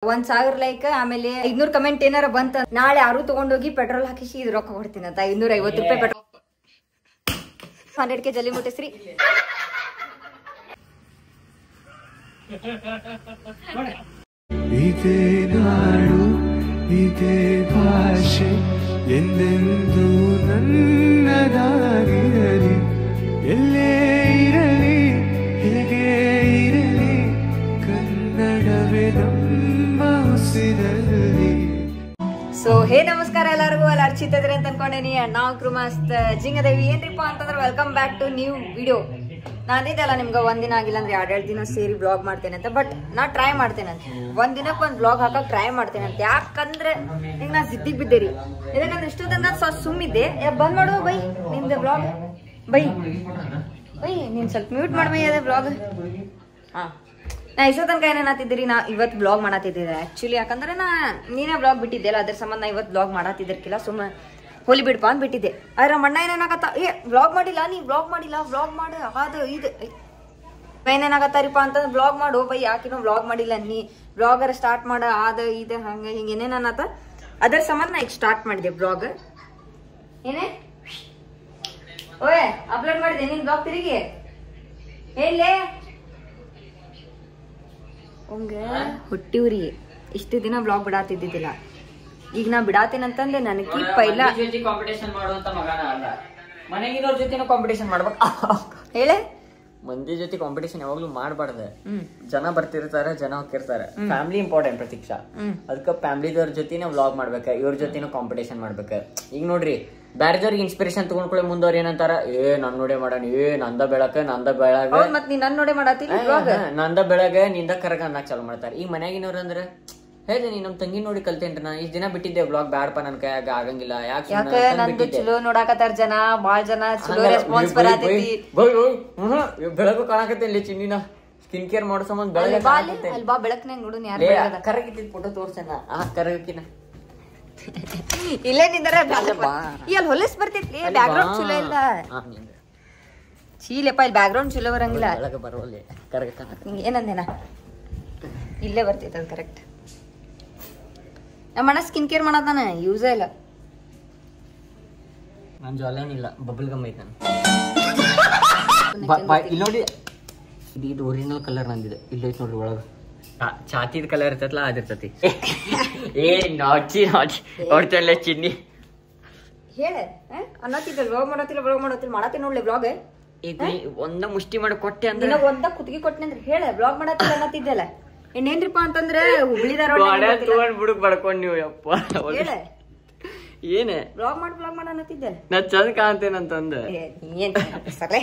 1,000 like ಆಮೇಲೆ 500 comment ಏನಾರ ಬಂತ ನಾಳೆ ಯಾರು ತಗೊಂಡೋಗಿ ಪೆಟ್ರೋಲ್ ಹಾಕಿಸಿ ಇದು ರೊಕ್ಕ ಕೊಡ್ತೀನಿ ಅಂತ 550 ರೂಪಾಯಿ ಪೆಟ್ರೋಲ್ 100 ಕೆ ಜಲ್ದಿ ಮುಟ್ಟಿಸ್ರಿ. ಇದೇ ನಾಡು ಇದೇ ಭಾಷೆ ಎಂದೆಂದು ನನ್ನದಾಗಿರಲಿ, ಎಲ್ಲೇ ಇರಲಿ ಹೇಗೆ ಇರಲಿ ಕನ್ನಡವೇ ನಮ್ಮ ಉಸಿರಲ್ಲಿ. ಸೊ ಹೇ ನಮಸ್ಕಾರ ಎಲ್ಲರಿಗೂ, ಅಲ್ಲಿ ಅರ್ಚಿತದ್ರಿ ಅಂತ ಅನ್ಕೊಂಡೇನಿ. ನಾವು ಮಸ್ತ್ ಜಿಂಗದೇವಿ ಏನ್ರಿಪ್ಪ ಅಂತಂದ್ರೆ welcome back to new video. ನಾನಿದೆಲ್ಲ ನಿಮ್ಗೆ ಒಂದಿನ ಆಗಿಲ್ಲ ಅಂದ್ರೆ 2 ದಿನ ಸೇರಿ ಬ್ಲಾಗ್ ಮಾಡ್ತೇನೆ ಅಂತ. ಬಟ್ ನಾ ಟ್ರೈ ಮಾಡ್ತೇನೆ ಅಂತ, ಒಂದ್ ದಿನಕ್ಕೆ ಒಂದು ಬ್ಲಾಗ್ ಹಾಕಕ್ ಟ್ರೈ ಮಾಡ್ತೇನೆ ಅಂತ. ಯಾಕಂದ್ರೆ ಈಗ ನಾ ಸಿದ್ದಿಗೆ ಬಿದ್ದೇರಿ. ಯಾಕಂದ್ರೆ ಇಷ್ಟು ತನಕ ಸುಮ್ಮಿದ್ದೆ. ಬಂದ್ ಮಾಡು ಬೈ ನಿಮ್ದು ಬ್ಲಾಗ್. ಬೈ ನೀನ್ ಸ್ವಲ್ಪ ಮ್ಯೂಟ್ ಮಾಡ್ಬೈ ಅದೇ ಬ್ಲಾಗ್. ಹಾ, ನಾ ಇಷ್ಟೋ ತನಕ ಏನೇನಾತಿದ್ದೀರಿ, ನಾ ಇವತ್ತು ಬ್ಲಾಗ್ ಮಾಡತ್ತಿದ್ದೆ ಆಕ್ಚುಲಿ. ಯಾಕಂದ್ರೆ ನೀನೇ ಬ್ಲಾಗ್ ಬಿಟ್ಟಿದ್ದೆಲ್ಲ, ಅದ್ರ ಸಂಬಂಧ ನಾ ಇವತ್ತು ಬ್ಲಾಗ್ ಮಾಡತ್ತಿದ್ದಿರ್ಕಿಲ್ಲ. ಸುಮ್ಮನೆ ಹೋಲಿ ಬಿಡ್ಪ ಅಂತ ಬಿಟ್ಟಿದ್ದೆ. ಆದ್ರೆ ನಮ್ಮ ಅಣ್ಣ ಏನೇನಾಗತ್ತ, ಬ್ಲಾಗ್ ಮಾಡಿಲ್ಲ ನೀ, ಬ್ಲಾಗ್ ಮಾಡಿಲ್ಲ, ಬ್ಲಾಗ್ ಮಾಡು ಅದು ಇದು. ಏನೇನಾಗತ್ತಾರಿಪ್ಪ ಅಂತಂದ್ರೆ ಬ್ಲಾಗ್ ಮಾಡು ಬೈ, ಯಾಕಿನೂ ಬ್ಲಾಗ್ ಮಾಡಿಲ್ಲ ನೀ, ಬ್ಲಾಗರ್ ಸ್ಟಾರ್ಟ್ ಮಾಡ ಅದು ಇದು ಹಂಗೆ ಹಿಂಗೆ ಏನೇನತ್ತ. ಅದರ ಸಂಬಂಧ ನಾ ಈಗ ಸ್ಟಾರ್ಟ್ ಮಾಡಿದೆ ಬ್ಲಾಗ್. ಏನೇ ಓಯ್ ಅಪ್ಲೋಡ್ ಮಾಡಿದೆ ನೀನ್ ಬ್ಲಾಗ್ ತಿರುಗಿ ಹೇಳಲೇ ಹಂಗ ಹುಟ್ಟಿವ್ರಿ. ಇಷ್ಟು ದಿನ ಬ್ಲಾಗ್ ಬಿಡಾತಿದ್ದಿದ್ದಿಲ್ಲ. ಈಗ ನಾ ಬಿಡಾತೇನಂತಂದ್ರೆ ನನಗೆ ಪೈಲ ಕಾಂಪಿಟೇಷನ್ ಮಾಡುವಂತ ಮಗನ ಅಲ್ಲ, ಮನೆಗಿನವ್ರ ಜೊತೆನೂ ಕಾಂಪಿಟೇಷನ್ ಮಾಡ್ಬೇಕು. ಹೇಳೆ ಮಂದಿ ಜೊತೆ ಕಾಂಪಿಟೇಷನ್ ಯಾವಾಗ್ಲೂ ಮಾಡ್ಬಾರ್ದ. ಜನ ಬರ್ತಿರ್ತಾರೆ, ಜನ ಹೋಗಿರ್ತಾರೆ. Family important Pratiksha. ಅದಕ್ಕ ಫ್ಯಾಮಿಲಿದವ್ರ ಜೊತೆನೇ ವ್ಲಾಗ್ ಮಾಡ್ಬೇಕ, ಇವ್ರ ಜೊತೆನೂ ಕಾಂಪಿಟೇಷನ್ ಮಾಡ್ಬೇಕ. ಈಗ ನೋಡ್ರಿ, ಬ್ಯಾರೆದವ್ರಿಗೆ ಇನ್ಸ್ಪಿರೇಷನ್ ತಗೊಂಡ್ಕೊಳ್ಳಿ ಮುಂದವ್ರ ಏನಂತಾರ, ನನ್ ನೋಡೇ ಮಾಡೋಣ, ನಂದ ಬೆಳಕ ನಂದ ಬೆಳಗ ಮತ್ ನೀ ನನ್ ನೋಡೇ ಮಾಡತ್ತಿ, ನಂದ ಬೆಳಗ ನಿಂದ ಕರಗ ಅನ್ನಕ್ ಚಾಲು ಮಾಡ್ತಾರ. ಈಗ ಮನ್ಯಾಗಿನವ್ರ ಅಂದ್ರ ಹೇಳ್ದೆ, ನೀ ನಮ್ ತಂಗಿ ನೋಡಿ ಕಲ್ತೇನ್ರಿ, ನಾ ಇಷ್ಟ ದಿನ ಬಿಟ್ಟಿದ್ದೆ ಬ್ಲಾಗ್, ಬ್ಯಾಡಪ್ಪ ನನ್ ಕೈಯಾಗ ಆಗಂಗಿಲ್ಲ. ಯಾಕೆ ನಂದು ಚಲೋ ನೋಡಾಕತ್ತಾರ ಜನ, ಬಾಳ್ ಜನ ಚಲೋ ರೆಸ್ಪಾನ್ಸ್ ಬರತೈತಿ. ಬೆಳಕು ಕಾಣಕತ್ತೇನ್ಲಿ ಚಿನ್ನಿನ ಸ್ಕಿನ್ ಕೇರ್ ಮಾಡೋ ಸಂಬಂಧ ಬೆಳಗ್ಗೆ ಅಲ್ಲಿ ಬಾ ಬೆಳಕ್ನಾಗ ನೋಡು ಯಾರು ಕರಗಿದ್ದ ಫೋಟೋ ತೋರ್ಸನ. ಆ ಕರಗಕಿನ ಇಲ್ಲೇ ನಿಂದರ ಅಲ್ಲಿ ಹೊಲಸ್ ಬರ್ತೈತಿ, ಬ್ಯಾಕ್ ಗ್ರೌಂಡ್ ಚಲೋ ಇಲ್ಲ. ಚೀಲಪ್ಪ ಇಲ್ಲಿ ಬ್ಯಾಕ್ ಗ್ರೌಂಡ್ ಚಲೋ ಬರಂಗಿಲ್ಲ. ಬರೋಲ್ಲ ಕರಗ ಏನಂದೇನ ಇಲ್ಲೇ ಬರ್ತೈತಿ ಅದು ಕರೆಕ್ಟ್. ನಮ್ಮ ಅಣ್ಣ ಸ್ಕಿನ್ ಕೇರ್ ಮಾಡೋದಾನ ಯೂಸೇ ಇಲ್ಲ. ನನ್ ಜ್ವಾಲೇನಿಲ್ಲ, ಬಬಲ್ ಗಮ್ ಐತೆ ಇಲ್ಲಿ ನೋಡಿ. ಇದು ಒರಿಜಿನಲ್ ಕಲರ್ ನಂದಿದೆ, ಇಲ್ಲೈತ್ ನೋಡ್ರಿ ಒಳಗ ಚಾತಿದ ಕಲರ್ ಇರ್ತೈತಲ್ಲ ಅದಿರ್ತತಿ. ನಾಚಿ ಹೊಡ್ತಲ್ಲ ಚಿನ್ನಿ ಹೇಳೆ ಅನ್ನತ್ತಿದ್ದ ಬ್ಲಾಗ್ ಮಾಡತ್ತಿಲ್ಲ ಮಾಡತ್ತೀನಿ ನೋಡ್ಲಿ ಬ್ಲಾಗ್. ಒಂದ ಮುಷ್ಟಿ ಮಾಡಿ ಕೊಟ್ಟೆ ಅಂದ್ರೆ ಒಂದ ಕುತ್ತಿಗೆ ಕೊಟ್ಟೆ ಅಂದ್ರೆ ಹೇಳ ಬ್ಲಾಗ್ ಮಾಡತ್ತಿಲ್ಲ ಅನ್ನತ್ತಿದ್ದಲ್ಲ. ಇನ್ನೇನ್ರಿಪ್ಪ ಅಂತಂದ್ರೆ ಹುಬ್ಳಿ ಧಾರವಾಡ ಬುಡಕ್ ಬಡ್ಕೊಂಡ್ ನೀವು ಯಪ್ಪ ಹೇಳ ಏನೇ ಬ್ಲಾಗ್ ಮಾಡ ಅನ್ನತ್ತಿದ್ದೆ. ನಾ ಚಂದ ಕಾಣ್ತೇನಂತಂದ ಏನ್ ಸರೇ.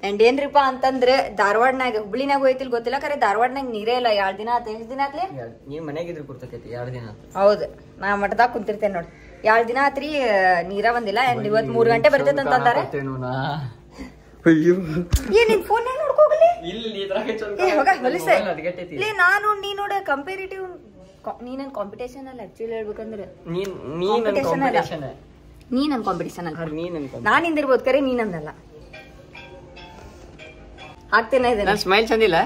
ಅಂಡ್ ಏನ್ರಿಪ್ಪ ಅಂತಂದ್ರೆ ಧಾರವಾಡನಾಗ ಹುಬ್ಳಿನಾಗ ಹೋಯ್ತಿಲ್ ಗೊತ್ತಿಲ್ಲ, ಖರೆ ಧಾರವಾಡನಾಗ ನೀರೇ ಇಲ್ಲ. 2 ದಿನ ಆತ, ಎಷ್ಟು ದಿನ ಆತ್ಲಿ? ನೀವ್ ಮನೆಗಿದ್ರು ಕೊಡ್ತೈತಿ 2 ದಿನ. ಹೌದು, ನಾ ಮಠದಾಗ ಕುಂತಿರ್ತೇನೆ ನೋಡಿ. 2 ದಿನ ಆತ್ರಿ ನೀರ ಬಂದಿಲ್ಲ. ಅಂಡ್ ಇವತ್ 3 ಗಂಟೆ ಬರ್ತೈತೆ ಅಂತಂದಾರ. ಏನ್ ಫೋನ್ ನೋಡ್ಕೋಗಲಿ ನಾನು ನೀ ನೋಡ ಕಂಪೇರಿಟಿವ್. ನೀನ್ ಕಾಂಪಿಟೇಷನ್ ಅಲ್ಲ ಆಕ್ಚುಲಿ ಹೇಳ್ಬೇಕಂದ್ರೆ, ನೀ ನನ್ ಕಾಂಪಿಟೇಷನ್ ಅಲ್ಲ. ನಾನ್ ಹಿಂದಿರ್ಬೋದು ಕರೆ ನೀನಂದಲ್ಲ. ಹಾಕ್ತೇನೆ ಸ್ಮೈಲ್ ಚಂದಿಲ್ಲ,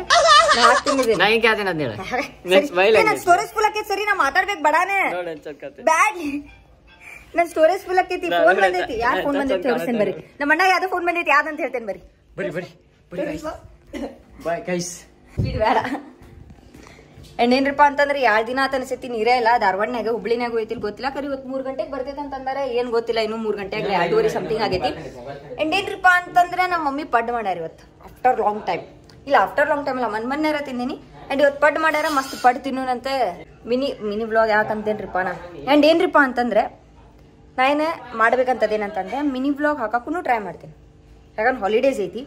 ಸ್ಟೋರೇಜ್ ಫುಲ್ ಆಕೈತಿ. ಸರಿ ನಾ ಮಾತಾಡ್ಬೇಕು ಬಡಾನೆ ಬ್ಯಾಡ್ಲಿ. ನನ್ ಸ್ಟೋರೇಜ್ ಫುಲ್ ಆಕೈತಿ. ಫೋನ್ ಬಂದೈತಿ. ಯಾರ್ ಫೋನ್ ಬಂದೈತಿ ತೋರಿಸ್ತೇನೆ ಬರ್ರಿ. ನಮ್ಮ ಅಣ್ಣ ಯಾವ್ದೋ ಫೋನ್ ಬಂದೈತಿ, ಯಾವ್ದಂತ ಹೇಳ್ತೇನೆ ಬರ್ರಿ. ಬೇಡ. ಅಂಡ್ ಏನ್ರಿಪ್ಪ ಅಂತಂದ್ರೆ 2 ದಿನ ಆತ ಅನ್ಸತಿ ನೀರೇ ಇಲ್ಲ. ಧಾರವಾಡನಾಗ ಹುಬ್ಳಿನಾಗ ಹೋಯ್ತಿಲ್ ಗೊತ್ತಿಲ್ಲ, ಕರಿ ಇವತ್ತು 3 ಗಂಟೆಗೆ ಬರ್ತೈತೆ ಅಂತಂದಾರೆ. ಏನ್ ಗೊತ್ತಿಲ್ಲ, ಇನ್ನು 3 ಗಂಟೆಗೆ 2:30 ಸಮಥಿಂಗ್ ಆಗೈತಿ. ಅಂಡ್ ಏನ್ರಿಪ್ಪ ಅಂತಂದ್ರೆ ನಮ್ಮ ಮಮ್ಮಿ ಪಡ್ ಮಾಡ್ಯಾರ ಇವತ್ತು ಆಫ್ಟರ್ ಲಾಂಗ್ ಟೈಮ್. ಇಲ್ಲ ಆಫ್ಟರ್ ಲಾಂಗ್ ಟೈಮ್ ಇಲ್ಲ, ಮೊನ್ನೆ ತಿಂದಿನಿ. ಅಂಡ್ ಇವತ್ತು ಪಡ್ ಮಾಡ್ಯಾರ, ಮಸ್ತ್ ಪಡ್ ತಿನ್ನೋನಂತೆ. ಮಿನಿ ಬ್ಲಾಗ್ ಯಾಕಂತೇನ್ರಿಪ್ಪ ನಾ. ಅಂಡ್ ಏನ್ರಿಪ್ಪ ಅಂತಂದ್ರೆ ನಾ ಏನ ಮಾಡ್ಬೇಕಂತದೇನಂತಂದ್ರೆ ಮಿನಿ ಬ್ಲಾಗ್ ಹಾಕಕ್ಕೂ ಟ್ರೈ ಮಾಡ್ತೀನಿ. ಯಾಕಂದ್ರೆ ಹಾಲಿಡೇಸ್ ಐತಿ,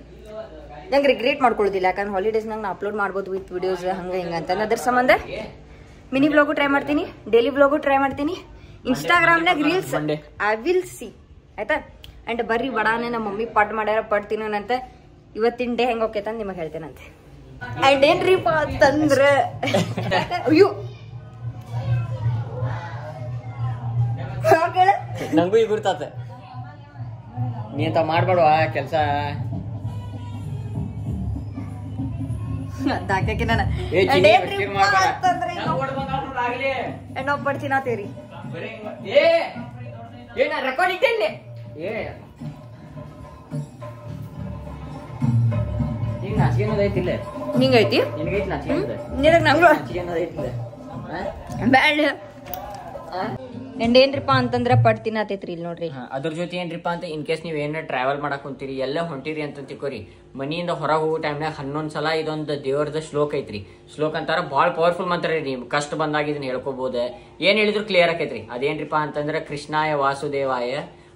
ನಂಗೆ ರಿಗ್ರೇಟ್ ಮಾಡ್ಕೊಳ್ಳೋದಿಲ್ಲ. ಯಾಕಂದ್ರೆ ಹಾಲಿಡೇಸ್ನಾಗ ನಾ ಅಪ್ಲೋಡ್ ಮಾಡ್ಬೋದು ವಿತ್ ವಿಡಿಯೋಸ್ ಹಂಗೆ ಹಿಂಗೆ ಅಂತ. ಅದ್ರ ಸಂಬಂಧ ಮಿನಿ ಬ್ಲಾಗು ಟ್ರೈ ಮಾಡ್ತೀನಿ, ಡೈಲಿ ಬ್ಲಾಗು ಟ್ರೈ ಮಾಡ್ತೀನಿ. ಇನ್ಸ್ಟಾಗ್ರಾಮ್ನಾಗ ರೀಲ್ಸ್ ಐ ವಿಲ್ ಸಿ ಆಯ್ತಾ. ಅಂಡ್ ಬರ್ರಿ ಬಡಾನೆ ನಮ್ಮ ಮಮ್ಮಿ ಪಡ್ ಮಾಡ್ಯಾರ, ಪಡ್ ತಿನ್ನೋನಂತೆ. ಇವತ್ತಿನ ಡೇ ಹೆಂಗೆ ಹೋಗ್ತೈತೆ ಅಂತ ನಿಮಗೆ ಹೇಳ್ತೇನಂತೆ. ಅಂಡ್ ಏನ್ರಿಪ್ಪ ಅಂತಂದ್ರೆ ಅಯ್ಯೋ ನಂಗೂ ಈಗ ಗುರ್ತಾತ, ನೀ ಅಂತ ಮಾಡ್ಬೇಡುವ ಕೆಲ್ಸ. ದಾಕಕ್ಕೆ ನಾನು ಎಣ್ಣೊಬ್ಬ ಪಡ್ತೀನಾತೇರಿ ರೆಕಾರ್ಡ್ ಇಟ್ಟೆ ನಿಂಗೈತಿ ಬ್ಯಾಡ ಏನ್ರಿಪಾ ಅಂತಂದ್ರ ಪಟ್ ತಿನ್ನತೈತ್ರಿ ಇಲ್ಲಿ ನೋಡ್ರಿ. ಅದ್ರ ಜೊತೆ ಏನ್ರಿಪಾ ಅಂತ ಇನ್ ಕೇಸ್ ನೀವ್ ಏನಾರ ಟ್ರಾವೆಲ್ ಮಾಡಕ್ ಕುಂತೀರಿ ಎಲ್ಲ ಹೊಂಟಿರಿ ಅಂತ ತಿಳ್ಕೊರಿ, ಮನಿಯಿಂದ ಹೊರಗೆ ಹೋಗೋ ಟೈಮ್ನಾಗ 11 ಸಲ ಇದೊಂದು ದೇವ್ರದ ಶ್ಲೋಕ ಐತ್ರಿ. ಶ್ಲೋಕ ಅಂತಾರ ಭಾಳ ಪವರ್ಫುಲ್ ಮಂತ್ರ ರೀ. ಕಷ್ಟ ಬಂದಾಗ ಇದನ್ನ ಹೇಳ್ಕೋಬಹುದು, ಏನ್ ಹೇಳಿದ್ರು ಕ್ಲಿಯರ್ ಆಕೈತ್ರಿ. ಅದೇನ್ರಿಪಾ ಅಂತಂದ್ರ ಕೃಷ್ಣಾಯ ವಾಸುದೇವಾಯ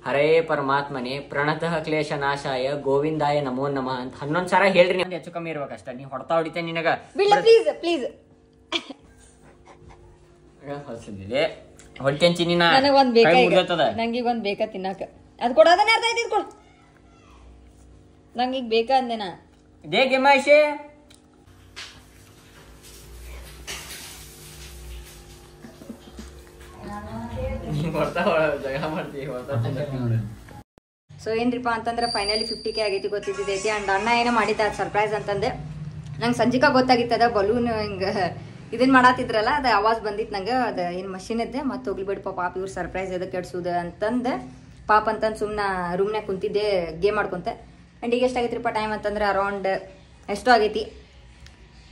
ಹರೇ ಪರಮಾತ್ಮನೆ ಪ್ರಣತಃ ಕ್ಲೇಶ ನಾಶಾಯ ಗೋವಿಂದಾಯ ನಮೋ ನಮಃ ಅಂತ 11 ಸಲ ಹೇಳ್ರಿ. ನೀವು ಹೆಚ್ಚು ಕಮ್ಮಿ ಇರ್ಬೇಕಷ್ಟ. ನೀ ಹೊಡ್ತಾ ಹೊಡಿತೆ ನಿನಗ ಪ್ಲೀಸ್ ಹೊಟ್ಟೆಂಚಿ ನನಗ್ ಒಂದ್ ಬೇಕಾ, ನಂಗೀಗ ಒಂದ್ ಬೇಕಾ ತಿನ್ನಾಕ. ಅದ್ ಕೊಡೋದನ್ನ ಅರ್ಧ ಐತಿ ಕೊಡು, ನಂಗೀಗ ಬೇಕಾ ಅಂದೇನಾ. ದೇ ಗೆಮಾಯಿಷೆ ಸೊ ಏನ್ರಿಪಾ ಅಂತಂದ್ರೆ ಫೈನಲಿ 50K ಆಗೈತಿ ಗೊತ್ತಿದ್ದೈತಿ. ಅಂಡ್ ಅಣ್ಣ ಏನೋ ಮಾಡಿದ್ದ ಸರ್ಪ್ರೈಸ್ ಅಂತಂದೆ. ನಂಗೆ ಸಂಜಿಕ ಗೊತ್ತಾಗಿತ್ತದ ಬಲೂನ್ ಹಿಂಗ ಇದನ್ ಮಾಡಾತಿದ್ರಲ್ಲ, ಅದ ಆವಾಜ್ ಬಂದಿತ್ತು ನಂಗೆ. ಅದ ಏನ್ ಮಷಿನ್ ಇದ್ದೆ ಮತ್ತೆ ಹೋಗ್ಲಿ ಬಿಡಪ್ಪ ಪಾಪ ಇವ್ರ ಸರ್ಪ್ರೈಸ್ ಎದಕ್ಕೆ ಕೆಡ್ಸುದ ಅಂತಂದ ಪಾಪ ಅಂತಂದು ಸುಮ್ಮನೆ ರೂಮ್ನಾಗ ಕುಂತಿದ್ದೆ ಗೇಮ್ ಮಾಡ್ಕೊಂತ. ಅಂಡ್ ಈಗ ಎಷ್ಟಾಗೈತ್ರಿಪ್ಪ ಟೈಮ್ ಅಂತಂದ್ರೆ ಅರೌಂಡ್ ಎಷ್ಟೋ ಆಗೈತಿ.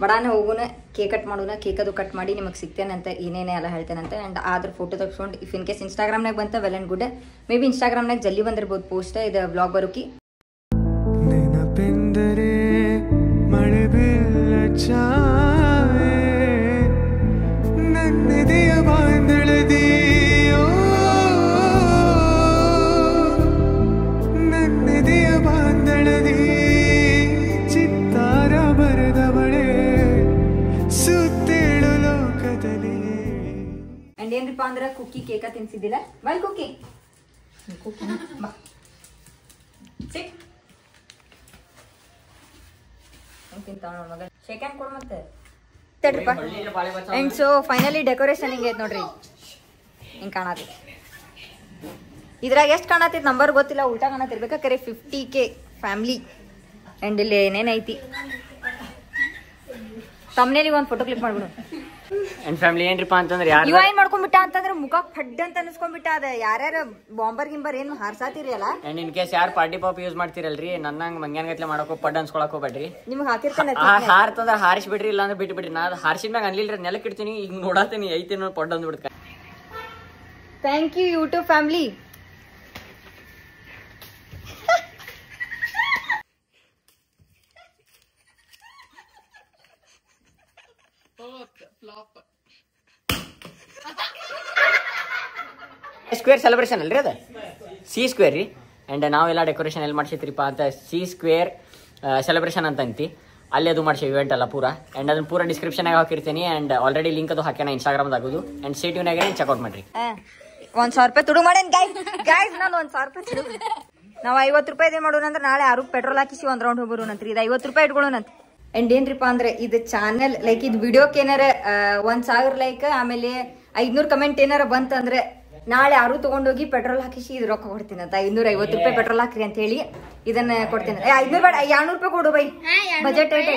ಬಡಾನ ಹೋಗೋಣ, ಕೇಕ್ ಕಟ್ ಮಾಡೋಣ. ಕೇಕ್ ಅದು ಕಟ್ ಮಾಡಿ ನಿಮಗೆ ಸಿಗ್ತೇನಂತ, ಏನೇನೇ ಎಲ್ಲ ಹೇಳ್ತೇನಂತ. ಆ್ಯಂಡ್ ಆದ್ರೆ ಫೋಟೋ ತೆಗ್ಸ್ಕೊಂಡು ಇಫ್ ಇನ್ ಕೇಸ್ ಇನ್ಸ್ಟಾಗ್ರಾಮ್ನಾಗ ಬಂತ well and good. Maybe ಇನ್ಸ್ಟಾಗ್ರಾಮ್ನಾಗ ಜಲ್ದಿ ಬಂದಿರ್ಬೋದು ಪೋಸ್ಟ್ ಇದು ವ್ಲಾಗ್ ಬರೋಕಿ. ನೆನಪೆಂದರೆ ಮಳೆ ಬೀಳ ಛಾಯೆ ನನ್ನೆದೆಯ ಬಾಂಧಳದಿಯೋ, ನನ್ನೆದೆಯ ಬಾಂಧಳದಿ ಚಿತ್ತಾರ ಬರೆದವಳೆ ಸುತ್ತೇಳು ಲೋಕದಲ್ಲಿ. ಅಂಡ್ ಏನ್ರಿಪ್ಪ ಅಂದ್ರೆ ಕುಕ್ಕಿ ಕೇಕ ತಿನ್ಸಿದ್ದಿಲ್ಲ. ಬಲ್ ಕುಕ್ಕಿ ಶೇಕ್ ಕೊಡು ಮತ್ತೆ. ಅಂಡ್ ಸೊ ಫೈನಲಿ ಡೆಕೋರೇಷನ್ ಹಿಂಗೆ ಐತೆ ನೋಡ್ರಿ, ಹಿಂಗೆ ಕಾಣತೈತಿ. ಇದ್ರಾಗ ಎಷ್ಟು ಕಾಣತೈತಿ ನಂಬರ್ ಗೊತ್ತಿಲ್ಲ, ಉಲ್ಟಾ ಕಾಣತಿರ್ಬೇಕಾ ಕರೆ 50K ಫ್ಯಾಮಿಲಿ. ಅಂಡ್ ಇಲ್ಲಿ ಏನೇನೈತಿ ತಮ್ಮನೇಲಿ ಒಂದು ಫೋಟೋ ಕ್ಲಿಕ್ ಮಾಡ್ಬಿಡು. ಅಂಡ್ ಫ್ಯಾಮಿಲಿ ಏನ್ರಿಪಾ ಅಂತಂದ್ರೆ ಇವ ಏನ್ ಮಾಡ್ಕೊಂಡ್ಬಿಟ್ಟ ಅಂತಂದ್ರೆ ಮುಖ ಫಡ್ ಅಂತ ಅನ್ಸ್ಕೊಂಡ್ಬಿಟ್ಟ. ಅದ ಯಾರ್ಯಾರ ಬಾಂಬರ್ ಗಿಂಬರ್ ಏನ್ ಹಾರ್ಸಾತಿರಿ ಅಲ್ಲ. ಅಂಡ್ ಇನ್ ಕೇಸ್ ಯಾರು ಪಾರ್ಟಿ ಪಾಪ್ ಯೂಸ್ ಮಾಡ್ತಿರಲ್ರಿ, ನನ್ನಂಗ್ ಮಂಗ್ಯಾನ್ ಗತ್ಲೆ ಮಾಡಕೋ ಪಡ್ ಅನ್ಸ್ಕೊಳಕ್ ಹೋಗ್ಬೇಡ್ರಿ. ನಿಮ್ಗೆ ಹಾಕಿರ್ತಾನೆ ಹಾರ್ತಂದ್ರ ಹಾರಿಸಿ ಬಿಡ್ರಿ, ಇಲ್ಲ ಅಂದ್ರೆ ಬಿಟ್ಟು ಬಿಡ್ರಿ. ನಾ ಹಾರಿಸಿದ ಮ್ಯಾಗ ಅನ್ಲಿಲ್ರಿ, ನೆಲಕ್ಕೆ ಇಡ್ತೀನಿ. ಈಗ ನೋಡಾತೀನಿ ಐತೇನೋ ಪಡ್ ಅಂದ್ಬಿಡ್ಕ. Thank you YouTube family. Square celebration ಅಲ್ರಿ, ಅದ ಸಿ ಸ್ಕ್ವೇರ್ ರೀ. ಅಂಡ್ ನಾವೆಲ್ಲ ಡೆಕೋರೇಷನ್ ಎಲ್ಲಿ ಮಾಡ್ಸಿತ್ರಿಪ್ಪ ಅಂತ ಸಿ ಸ್ಕ್ವೇರ್ ಸೆಲೆಬ್ರೇಷನ್ ಅಂತ ಅಂತಿ, ಅಲ್ಲಿ ಅದು ಮಾಡ್ಸಿ ಇವೆಂಟ್ ಅಲ್ಲ ಪೂರಾ. ಅಂಡ್ ಅದನ್ನ ಪೂರಾ ಡಿಸ್ಕ್ರಿಪ್ಷನ್ ಆಗಿ ಹಾಕಿರ್ತೀನಿ. ಅಂಡ್ ಆಲ್ರೆಡಿ ಲಿಂಕ್ ಅದು ಹಾಕ್ಯಾನ ಇನ್ಸ್ಟಾಗ್ರಾಮ್ದಾಗೋದು. ಅಂಡ್ ಸೇಟಿವ್ನಾಗ ಚೆಕ್ಔಟ್ ಮಾಡ್ರಿ. 1,000 ರೂಪಾಯಿ ತುಡು ಮಾಡೇನ್ ಗಾಯ್ಸ್. ನಾನು 1,000 ರೂಪಾಯಿ ತುಡು. ನಾವು 50 ರೂಪಾಯಿ ಏನ್ ಮಾಡೋಣ ಅಂದ್ರೆ ನಾಳೆ 6 ಪೆಟ್ರೋಲ್ ಹಾಕಿಸಿ ಒಂದ್ ರೌಂಡ್ ಹೋಗ್ಬರೋಣಂತ್ರಿ. ಇದು 50 ರೂಪಾಯಿ ಇಟ್ಕೊಳ್ಳೋಣಂತ. ಅಂಡ್ ಏನ್ರಿಪಾ ಅಂದ್ರೆ ಇದು ಚಾನಲ್ ಲೈಕ್ ಇದು ವಿಡಿಯೋಕ್ಕೆ ಏನಾರ 1,000 ಲೈಕ್ ಆಮೇಲೆ 500 ಕಮೆಂಟ್ ಏನಾರ ಬಂತಂದ್ರೆ ನಾಳೆ 6 ತಗೊಂಡೋಗಿ ಪೆಟ್ರೋಲ್ ಹಾಕಿಸಿ ಇದು ರೊಕ್ಕ ಕೊಡ್ತೀನಿ ಅಂತ. 550 ರೂಪಾಯಿ ಪೆಟ್ರೋಲ್ ಹಾಕ್ರಿ ಅಂತ ಹೇಳಿ ಇದನ್ನ ಕೊಡ್ತೀನಿ. 500 ಬೇಡ, 200 ರೂಪಾಯಿ ಕೊಡು ಬೈ, ಬಜೆಟ್ ಐತೆ.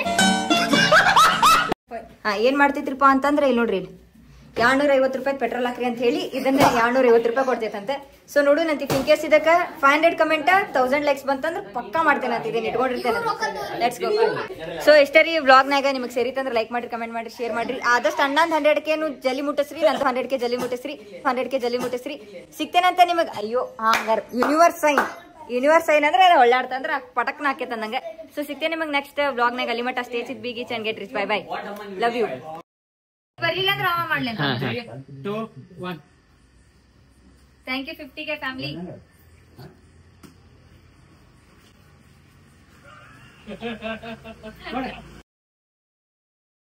ಏನ್ ಮಾಡ್ತಿದ್ರಿಪಾ ಅಂತಂದ್ರೆ ಇಲ್ಲಿ ನೋಡ್ರಿ, 250 ರೂಪಾಯಿ ಪೆಟ್ರೋಲ್ ಹಾಕ್ರಿ ಅಂತ ಹೇಳಿ ಇದನ್ನ 250 ರೂಪಾಯಿ ಕೊಡ್ತೈತಂತೆ. ಸೊ ನೋಡು ನಂತಿ ಇನ್ ಕೇಸ್ ಇದಕ್ಕೆ 500 ಕಮೆಂಟ್ 1000 ಲೈಕ್ಸ್ ಬಂತಂದ್ರೆ ಪಕ್ಕಾ ಮಾಡ್ತೇನೆ ಅಂತ ಇದನ್ನ ಇಟ್ಕೊಂಡಿರ್ತೇನೆ. Let's go. ಸೊ ಇಷ್ಟೇ ರೀ ವ್ಲಾಗ್ನಾಗ. ನಿಮಗೆ ಸೇರಿತಂದ್ರೆ ಲೈಕ್ ಮಾಡ್ರಿ, ಕಮೆಂಟ್ ಮಾಡ್ರಿ, ಶೇರ್ ಮಾಡ್ರಿ. ಆದಷ್ಟು ಅಣ್ಣಂದ್ 100K ಜಲ್ಲಿ ಮುಟ್ಟಿಸ್ರಿ, ನಂದು 100K ಜಲ್ಲಿ ಮುಟ್ಟಿಸ್ರಿ, 100K ಜಲ್ಲಿ ಮುಟ್ಟಿಸ್ರಿ. ಸಿಗ್ತೇನಂತ ನಿಮಗೆ. ಅಯ್ಯೋ ಹಂಗಾರ ಯೂನಿವರ್ಸ್ ಸೈನ್ ಅಂದ್ರೆ ಒಳ್ಳಾಡ್ತಂದ್ರೆ ಪಟಕ್ನ ಹಾಕೇತ ನಂಗೆ. ಸೊ ಸಿಗ್ತೇನೆ ನಿಮಗೆ ನೆಕ್ಸ್ಟ್ ವ್ಲಾಗ್ನಾಗ. ಅಲ್ಲಿ ಮಟ್ಟ ಸ್ಟೇ ಇಟ್ ಬಿಗಿ and get rich. Bye bye, love you. ಬರ್ಲಿಲ್ಲ ಅಂದ್ರೆ ಅವ ಮಾಡ್ಲಿ. Thank you 50K family.